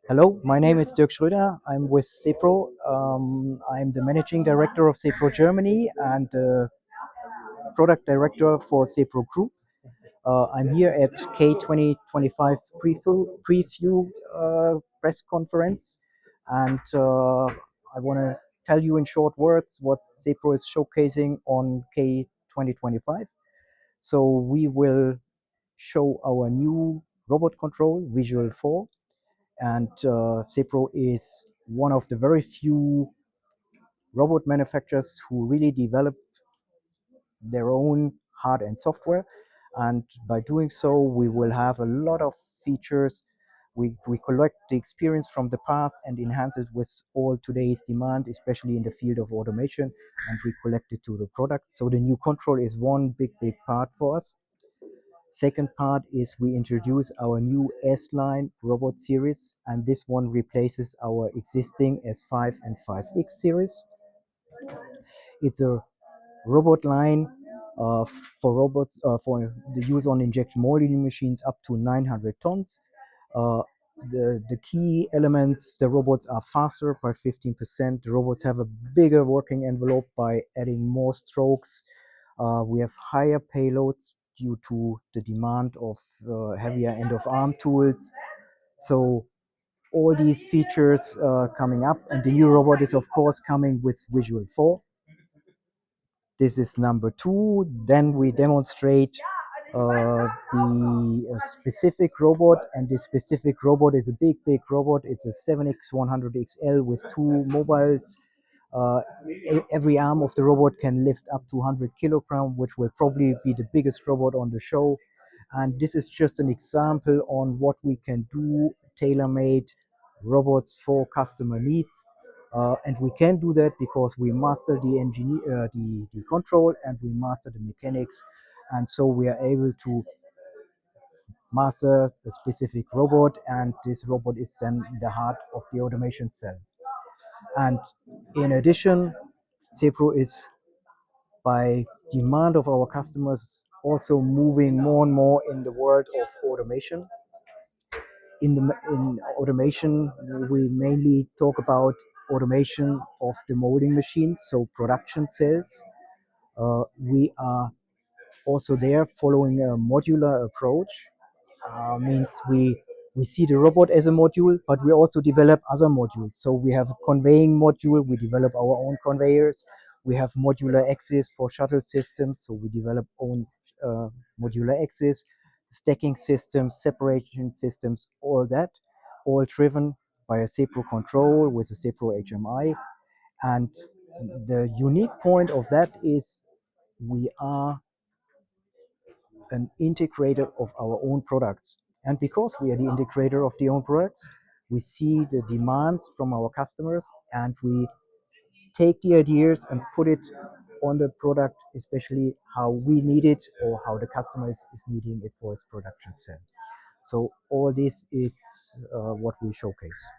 Hello, my name is Dirk Schröder. I'm with Sepro. I'm the managing director of Sepro Germany and the product director for Sepro Group. I'm here at K2025 preview press conference, and I want to tell you in short words what Sepro is showcasing on K2025. So we will show our new robot control, Visual 4, and Sepro is one of the very few robot manufacturers who really develop their own hard and software. And by doing so, we will have a lot of features. We collect the experience from the past and enhance it with all today's demand, especially in the field of automation, and we collect it to the product. So the new control is one big part for us. Second part is we introduce our new S-line robot series, and this one replaces our existing S5 and 5X series. It's a robot line for robots for the use on injection molding machines up to 900 tons. Uh, the key elements, the robots are faster by 15%. The robots have a bigger working envelope by adding more strokes. We have higher payloads due to the demand of heavier end of arm tools. So all these features coming up, and the new robot is of course coming with Visual 4. This is number 2. Then we demonstrate the specific robot, and this specific robot is a big robot. It's a 7X100XL with 2 mobiles. Every arm of the robot can lift up to 100 kilograms, which will probably be the biggest robot on the show. And this is just an example on what we can do, tailor-made robots for customer needs. And we can do that because we master the control, and we master the mechanics, and so we are able to master a specific robot, and this robot is then the heart of the automation cell. And in addition, Sepro is, by demand of our customers, also moving more and more in the world of automation. In automation, we mainly talk about automation of the molding machines, so production cells. We are also there following a modular approach. Means we see the robot as a module, but we also develop other modules. So we have a conveying module, we develop our own conveyors. We have modular axis for shuttle systems, so we develop own modular axis, stacking systems, separation systems, all that, all driven by a Sepro control with a Sepro HMI. And the unique point of that is we are an integrator of our own products. And because we are the integrator of the own products, we see the demands from our customers, and we take the ideas and put it on the product, especially how we need it or how the customer is needing it for its production cell. So all this is what we showcase.